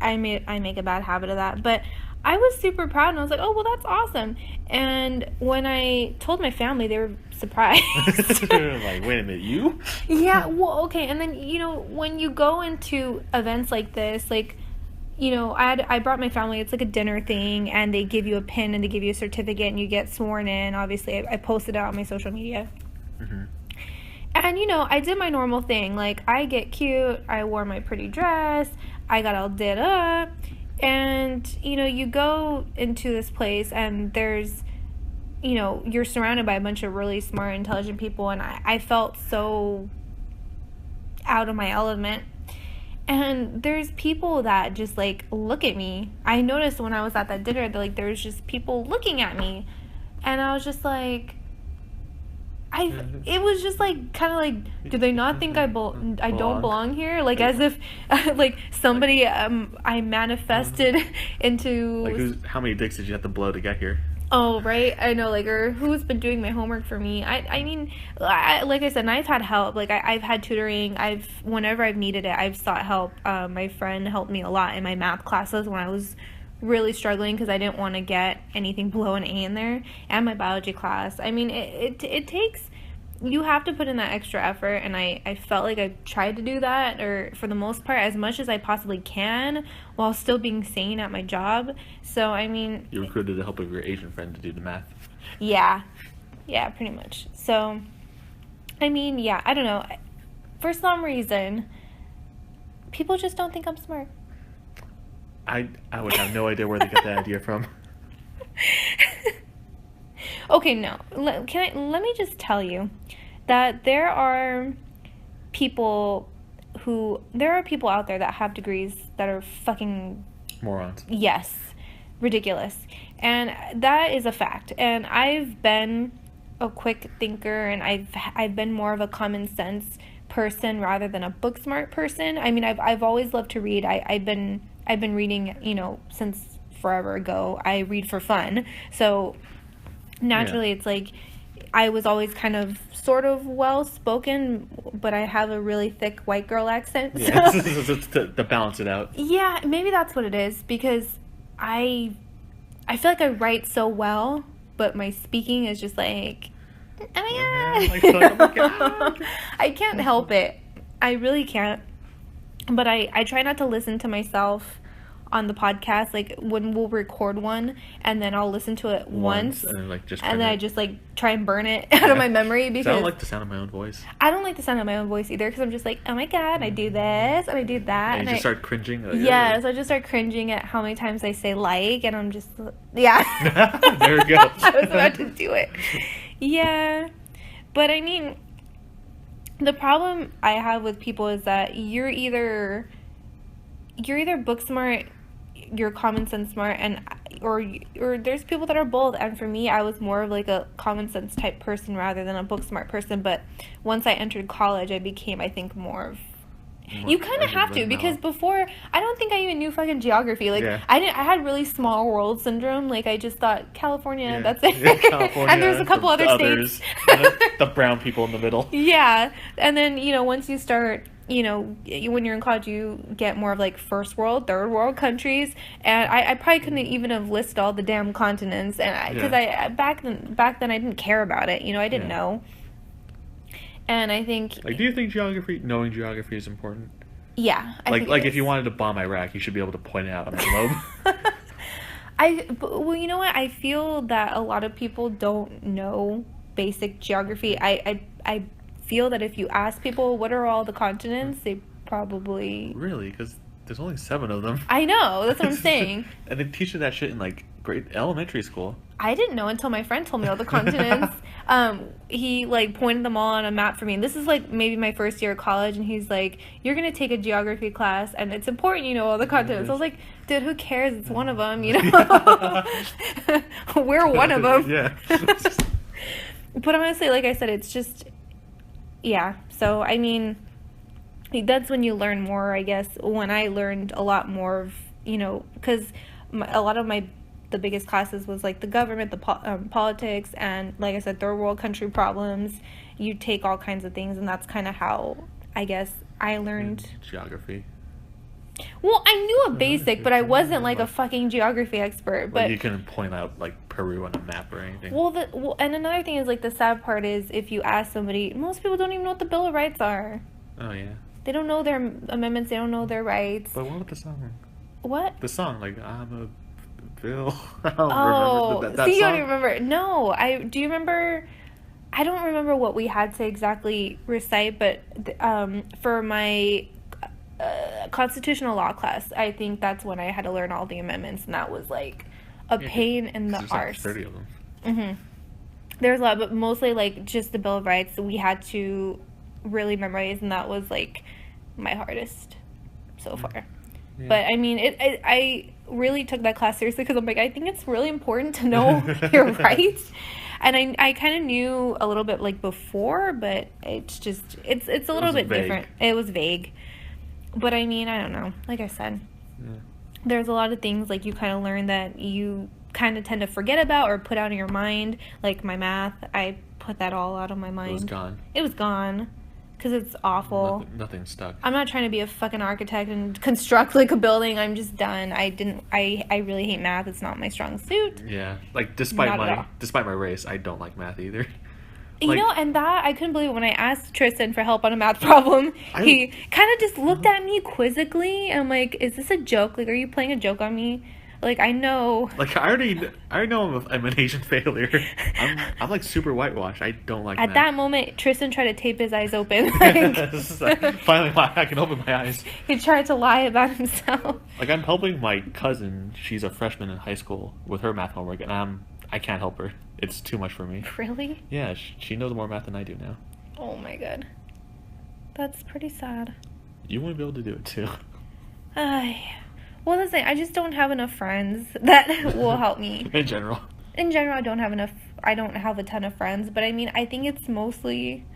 I make a bad habit of that. But I was super proud, and I was like, oh, well, that's awesome. And when I told my family, they were surprised. Like, wait a minute, you? Yeah, well, okay. And then, you know, when you go into events like this, like, you know, I brought my family. It's like a dinner thing, and they give you a pin, and they give you a certificate, and you get sworn in. Obviously, I posted it on my social media. And, you know, I did my normal thing. Like, I get cute. I wore my pretty dress. I got all did up. And, you go into this place and there's, you're surrounded by a bunch of really smart, intelligent people, and I felt so out of my element. And there's people that just, like, look at me. I noticed when I was at that dinner that, like, there was just people looking at me. And I was just like, it was just, like, kind of like, do they not think I don't belong here? Like, as if, like, somebody I manifested into... Like, how many dicks did you have to blow to get here? Oh, right. I know, like, or who's been doing my homework for me? I mean, like I said, and I've had help. Like, I've had tutoring. Whenever I've needed it, I've sought help. My friend helped me a lot in my math classes when I was really struggling because I didn't want to get anything below an A in there. And my biology class. I mean, it takes... You have to put in that extra effort, and I felt like I tried to do that, or for the most part, as much as I possibly can, while still being sane at my job. So, I mean... You recruited the help of your Asian friend to do the math. Yeah. Yeah, pretty much. So, I mean, yeah, I don't know. For some reason, people just don't think I'm smart. I would have no idea where they get that idea from. Okay, no. Let me just tell you that there are people out there that have degrees that are fucking morons. Yes. Ridiculous. And that is a fact. And I've been a quick thinker, and I've been more of a common sense person rather than a book smart person. I mean, I've always loved to read. I've been reading, since forever ago. I read for fun. So naturally, It's like I was always kind of sort of well-spoken, but I have a really thick white girl accent. So. Yeah, to balance it out. Yeah, maybe that's what it is, because I feel like I write so well, but my speaking is just like, oh my God. I can't help it. I really can't. But I try not to listen to myself on the podcast, like when we'll record one, and then I'll listen to it once and then I just like try and burn it out of my memory, because I don't like the sound of my own voice. I don't like the sound of my own voice either, because I'm just like, oh my God, I do this and I do that, and you just start cringing. Like, yes, I just start cringing at how many times I say like, and I'm just yeah. There we go. I was about to do it. Yeah, but I mean, the problem I have with people is that you're either book smart, you're common sense smart, and or there's people that are both. And for me, I was more of like a common sense type person rather than a book smart person. But once I entered college, I became, I think, more of... You kind of have to, because before, I don't think I even knew fucking geography. Like, I had really small world syndrome. Like, I just thought, California, that's it. Yeah, California, and there's a couple other states. The brown people in the middle. Yeah. And then, once you start... when you're in college, you get more of like first world, third world countries, and I probably couldn't even have listed all the damn continents, and because back then I didn't care about it, I didn't know. And I think, like, do you think knowing geography is important? Yeah, I think if you wanted to bomb Iraq, you should be able to point it out on the globe. Well, you know what? I feel that a lot of people don't know basic geography. I feel that if you ask people what are all the continents, they probably... Really? Because there's only 7 of them. I know, that's what I'm saying. And they teach you that shit in like elementary school. I didn't know until my friend told me all the continents. He like pointed them all on a map for me. And this is like maybe my first year of college, and he's like, "You're gonna take a geography class, and it's important you know all the continents." I was like, "Dude, who cares? It's one of them, We're one of them." Yeah. But honestly, like I said, it's just... Yeah, so, I mean, that's when you learn more, I guess. When I learned a lot more of, because a lot of the biggest classes was, like, the government, the politics, and, like I said, third world country problems. You take all kinds of things, and that's kind of how, I guess, I learned... Geography. Well, I knew a basic, but I wasn't, like, a fucking geography expert. But you couldn't point out, like, Peru on a map or anything. Well, and another thing is, like, the sad part is, if you ask somebody, most people don't even know what the Bill of Rights are. Oh, yeah. They don't know their amendments, they don't know their rights. But what about the song? What? The song, like, I'm a Bill. I don't remember that see, song. You don't remember. No, do you remember... I don't remember what we had to exactly recite, but for my... constitutional law class. I think that's when I had to learn all the amendments, and that was like a pain in the there's arse. like 30 of them. Mm-hmm. There's a lot, but mostly like just the Bill of Rights we had to really memorize, and that was like my hardest so far. Yeah. But I mean, I really took that class seriously because I'm like, I think it's really important to know your rights. And I kind of knew a little bit like before, but it's a little bit different. It was vague. But I mean, I don't know. Like I said, there's a lot of things like you kind of learn that you kind of tend to forget about or put out of your mind. Like my math, I put that all out of my mind. It was gone. Because it's awful. Nothing stuck. I'm not trying to be a fucking architect and construct like a building. I'm just done. I really hate math. It's not my strong suit. Yeah. Like despite my race, I don't like math either. You know, and that I couldn't believe it when I asked Tristan for help on a math problem. He kind of just looked at me quizzically. I'm like, is this a joke? Like, are you playing a joke on me? Like, I know. Like, I already know I'm an Asian failure. I'm like super whitewashed. I don't like At that moment, Tristan tried to tape his eyes open. Like, finally, I can open my eyes. He tried to lie about himself. Like, I'm helping my cousin. She's a freshman in high school with her math homework, and I can't help her. It's too much for me. Really? Yeah, she knows more math than I do now. Oh my god. That's pretty sad. You won't be able to do it too. Well, that's the thing. I just don't have enough friends that will help me. In general, I don't have a ton of friends. But I mean, I think it's mostly,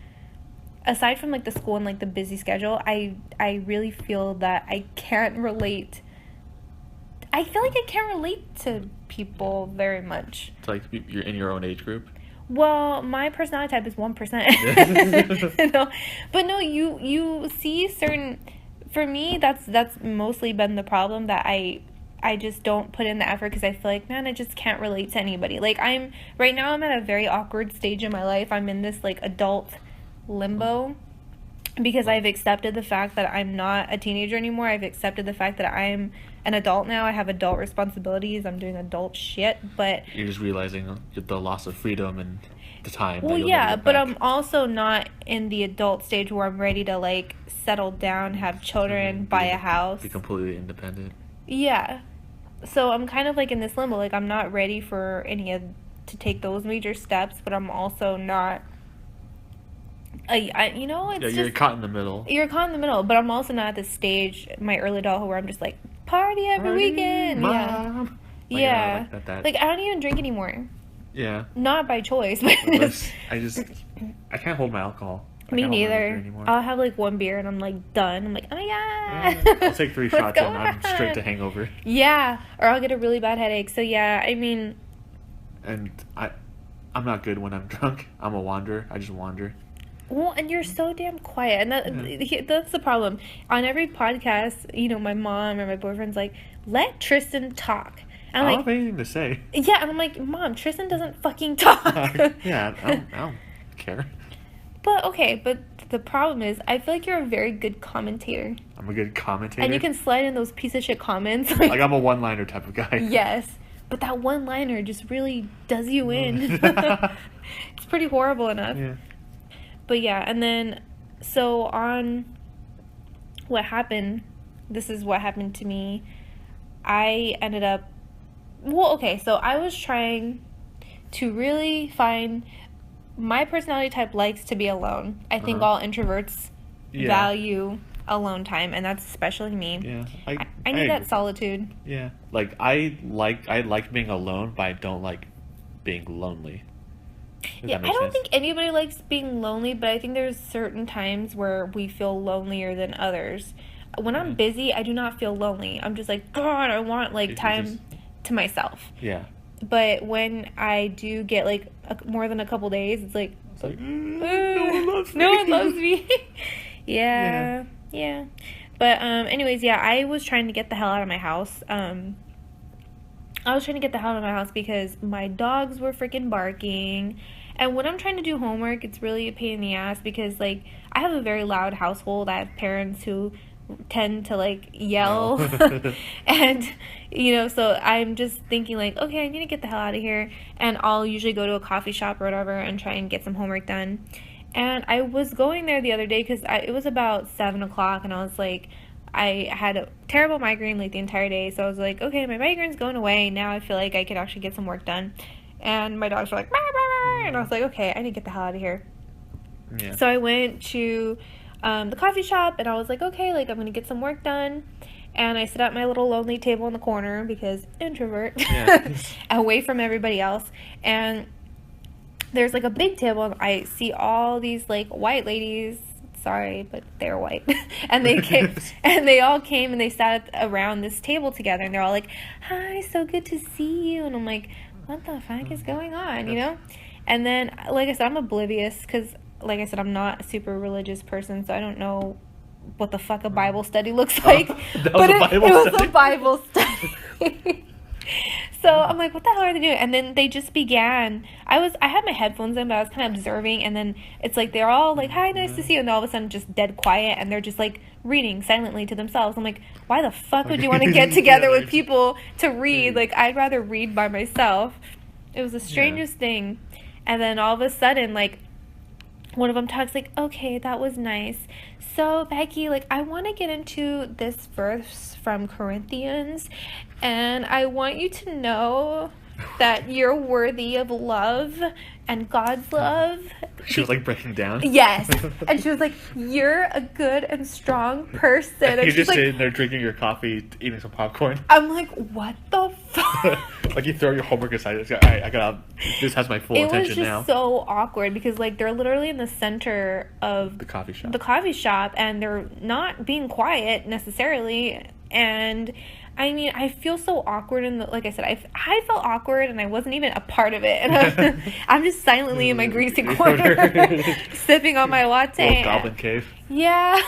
aside from like the school and like the busy schedule, I really feel that I can't relate. I feel like I can't relate to people very much. It's like you're in your own age group. Well, my personality type is 1%. No, but no, you see certain. For me, that's mostly been the problem, that I just don't put in the effort because I feel like, man, I just can't relate to anybody. Like, right now I'm at a very awkward stage in my life. I'm in this like adult limbo because I've accepted the fact that I'm not a teenager anymore. I've accepted the fact that I'm an adult now. I have adult responsibilities. I'm doing adult shit, but you're just realizing the loss of freedom and the time. Well, yeah, but I'm also not in the adult stage where I'm ready to like settle down, have children, buy a house, be completely independent. Yeah, so I'm kind of like in this limbo. Like, I'm not ready for to take those major steps, but I'm also not. You know, it's you're caught in the middle. You're caught in the middle, but I'm also not at this stage, my early adulthood, where I'm just like party every weekend. Mom. Yeah, like I don't even drink anymore. Yeah. Not by choice. But I can't hold my alcohol. Me neither. I'll have like one beer and I'm like done. I'm like, oh my god. Yeah, I'll take 3 shots and I'm straight to hangover. Yeah, or I'll get a really bad headache. So yeah, I mean. And I'm not good when I'm drunk. I'm a wanderer. I just wander. Well, and you're so damn quiet, and that's the problem. On every podcast, you know, my mom or my boyfriend's like, let Tristan talk. And I don't have anything to say. Yeah, and I'm like, Mom, Tristan doesn't fucking talk. Yeah, I don't care. But the problem is, I feel like you're a very good commentator. I'm a good commentator? And you can slide in those piece of shit comments. Like I'm a one-liner type of guy. Yes. But that one-liner just really does you in. It's pretty horrible enough. Yeah. But yeah, and then, so on what happened, this is what happened to me. I ended up, so I was trying to really find, my personality type likes to be alone. I think all introverts value alone time, and that's especially me. Yeah. I need that solitude. Yeah. Like, I like being alone, but I don't like being lonely. Yeah, I don't think anybody likes being lonely, but I think there's certain times where we feel lonelier than others. When I'm busy, I do not feel lonely. I'm just like, God, I want like time to myself. Yeah. But when I do get like more than a couple days, it's like no one loves me. No one loves me. Yeah. But anyways, yeah, I was trying to get the hell out of my house. I was trying to get the hell out of my house because my dogs were freaking barking. And when I'm trying to do homework, it's really a pain in the ass because, like, I have a very loud household. I have parents who tend to, like, yell. And, you know, so I'm just thinking, like, okay, I need to get the hell out of here. And I'll usually go to a coffee shop or whatever and try and get some homework done. And I was going there the other day because it was about 7 o'clock, and I was like, I had a terrible migraine like the entire day. So I was like, okay, my migraine's going away. Now I feel like I can actually get some work done. And my dogs were like, "Bah, bah, bah," and I was like, okay, I need to get the hell out of here. Yeah. So I went to the coffee shop, and I was like, okay, like, I'm going to get some work done. And I sit at my little lonely table in the corner because introvert, away from everybody else. And there's, like, a big table, and I see all these, like, white ladies. Sorry, but they're white. And they came, and they all came, and they sat around this table together, and they're all like, hi, so good to see you. And I'm like, what the fuck is going on, you know? And then, like I said, I'm oblivious because, like I said, I'm not a super religious person, so I don't know what the fuck a Bible study looks like. That was It was a Bible study. So I'm like, what the hell are they doing? And then they just began. I had my headphones in, but I was kind of observing, and then it's like they're all like, hi, nice to see you, and all of a sudden just dead quiet, and they're just like reading silently to themselves. I'm like, why the fuck would you want to get together with people to read? Like, I'd rather read by myself. It was the strangest thing. And then all of a sudden, like, one of them talks like, okay, that was nice. So, Becky, like, I want to get into this verse from Corinthians, and I want you to know that you're worthy of love and God's love. She was like breaking down. Yes. And she was like, you're a good and strong person. And you're she's just like, sitting there drinking your coffee, eating some popcorn. I'm like, what the fuck? Like, you throw your homework aside. It's like, all right, this has my full attention now. It was just so awkward because, like, they're literally in the center of the coffee shop. And they're not being quiet necessarily. And I mean, I feel so awkward, and like I said, I felt awkward, and I wasn't even a part of it. And I'm just silently in my greasy corner, sipping on my latte. Little goblin cave. Yeah.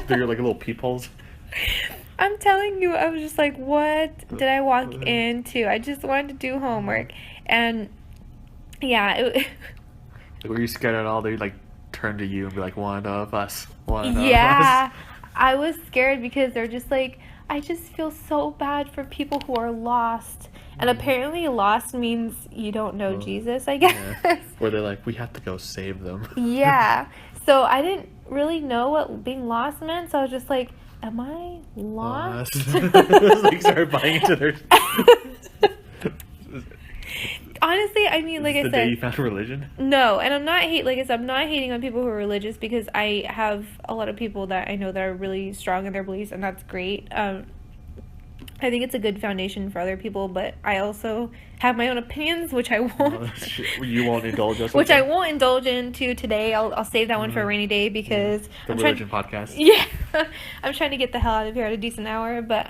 Through your like little peepholes. I'm telling you, I was just like, what did I walk into? I just wanted to do homework, and yeah. Were you scared at all? They like turn to you and be like, one of us. One of us. Yeah, I was scared because they're just like, I just feel so bad for people who are lost. And apparently lost means you don't know Jesus, I guess. Yeah. Or they're like, we have to go save them. Yeah. So I didn't really know what being lost meant. So I was just like, am I lost? Like, started buying into their... Honestly, I mean, like I said... The day you found religion? No, and I'm not hating on people who are religious because I have a lot of people that I know that are really strong in their beliefs, and that's great. I think it's a good foundation for other people, but I also have my own opinions, which I won't... You won't indulge us Which I won't indulge into today. I'll save that one for a rainy day because... The religion podcast. Yeah. I'm trying to get the hell out of here at a decent hour, but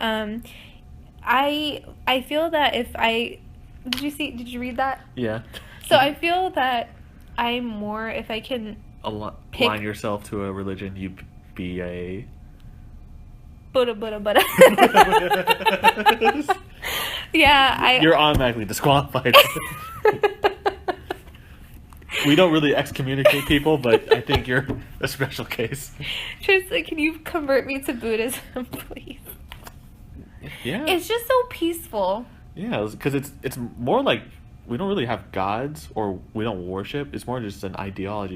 I feel that if I... Did you read that? Yeah. So I feel that I'm more, if I can align yourself to a religion, you be a... Buddha. Yeah, You're automatically disqualified. We don't really excommunicate people, but I think you're a special case. Tristan, can you convert me to Buddhism, please? Yeah. It's just so peaceful. Yeah, because it's more like we don't really have gods or we don't worship. It's more just an ideology.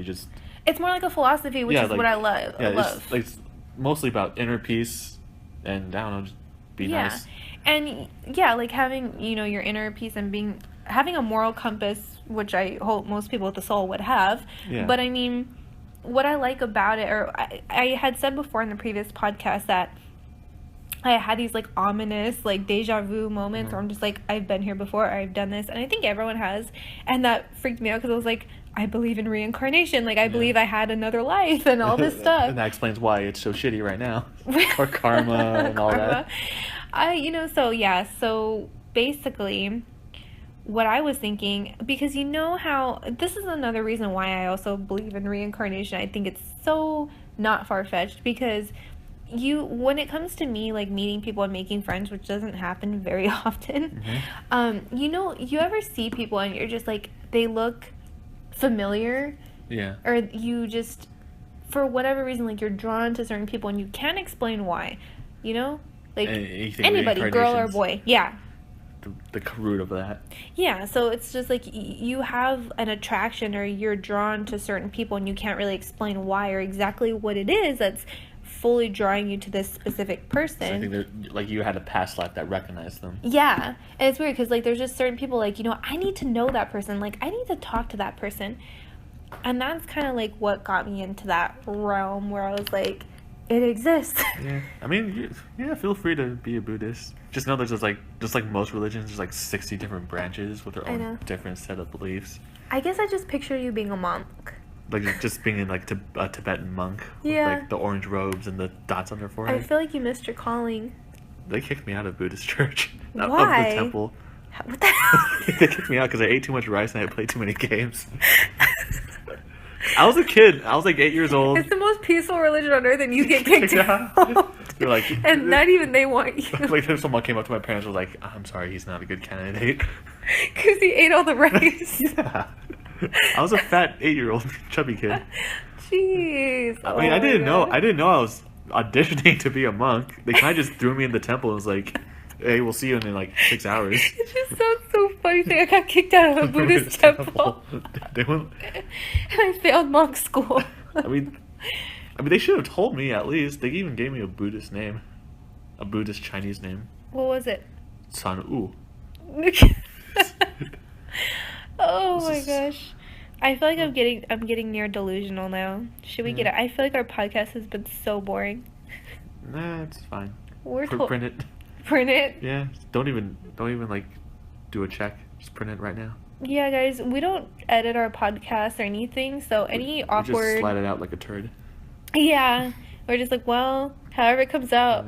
It's more like a philosophy, which is like, what I love. Yeah, it's mostly about inner peace and, I don't know, just be nice. And yeah, like having, your inner peace and having a moral compass, which I hope most people with the soul would have. Yeah. But I mean, what I like about it, or I had said before in the previous podcast that I had these, like, ominous, like, deja vu moments where I'm just like, I've been here before, or I've done this, and I think everyone has, and that freaked me out because I was like, I believe in reincarnation, like, I believe I had another life and all this stuff. And that explains why it's so shitty right now. Or karma and all that. So basically, what I was thinking, because you know how, this is another reason why I also believe in reincarnation. I think it's so not far-fetched, because when it comes to me, like, meeting people and making friends, which doesn't happen very often, you ever see people and you're just like, they look familiar? Yeah. Or you just, for whatever reason, like, you're drawn to certain people and you can't explain why, like, anybody, girl or boy. Yeah. The root of that. Yeah, so it's just like you have an attraction or you're drawn to certain people and you can't really explain why or exactly what it is that's fully drawing you to this specific So I person. think like you had a past life that recognized them. Yeah, and it's weird because like there's just certain people like, you know, I need to know that person, like I need to talk to that person, and that's kind of like what got me into that realm where I was like, it exists. Yeah, I mean, yeah, feel free to be a Buddhist. Just know there's just like most religions, there's like 60 different branches with their I own know. different set of beliefs. I guess I just picture you being a monk. Like just being in like a Tibetan monk with Yeah. like the orange robes and the dots on their I forehead. feel like you missed your calling. They kicked me out of Buddhist church. Of Why? the temple. What the hell? They kicked me out because I ate too much rice and I played too many games. I was a kid. I was like 8 years old. It's the most peaceful religion on earth, and you get kicked Yeah. out. They're like, and not even they want you. like then someone came up to my parents and was like, I'm sorry, he's not a good candidate. Because he ate all the rice. Yeah. I was a fat 8-year-old chubby kid. Jeez. I mean, I didn't know I was auditioning to be a monk. They kind of just threw me in the temple and was like, hey, we'll see you in like 6 hours. It just sounds so funny saying I got kicked out of a Buddhist temple. They went, And I failed monk school. I mean, they should have told me at least. They even gave me a Buddhist name, a Buddhist Chinese name, What was it? San U. Oh my gosh. I feel like I'm getting near delusional now. Should we get it? I feel like our podcast has been so boring. Nah, it's fine. We're Print it. Print it. Yeah, don't even like do a check. Just print it right now. Yeah, guys, we don't edit our podcast or anything, so any We just awkward. slide it out like a turd. Yeah, we're just like, well, however it comes out.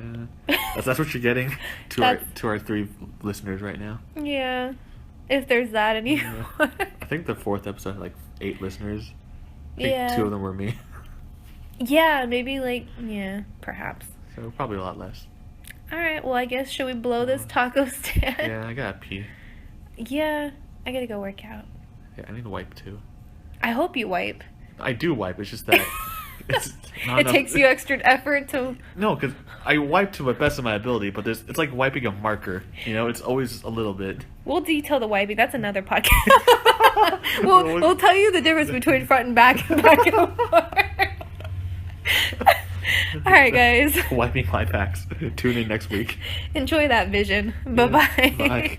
Yeah. That's what you're getting That's- to our 3 listeners right now. Yeah, if there's that anymore. I think the 4th episode had like 8 listeners. I think Yeah. 2 of them were me. Yeah, maybe like, yeah, perhaps. So probably a lot less. All right, well, I guess should we blow this taco stand? Yeah, I gotta pee. Yeah, I gotta go work out. Yeah, I need to wipe too. I hope you wipe. I do wipe. It's just that it's not It enough. takes you extra effort to. No, because I wipe to the best of my ability, but it's like wiping a marker. You know, it's always a little bit. We'll detail the wiping. That's another podcast. we'll tell you the difference between front and back and back and forth. All right, guys. Wiping life hacks. Tune in next week. Enjoy that vision. Bye-bye. Bye.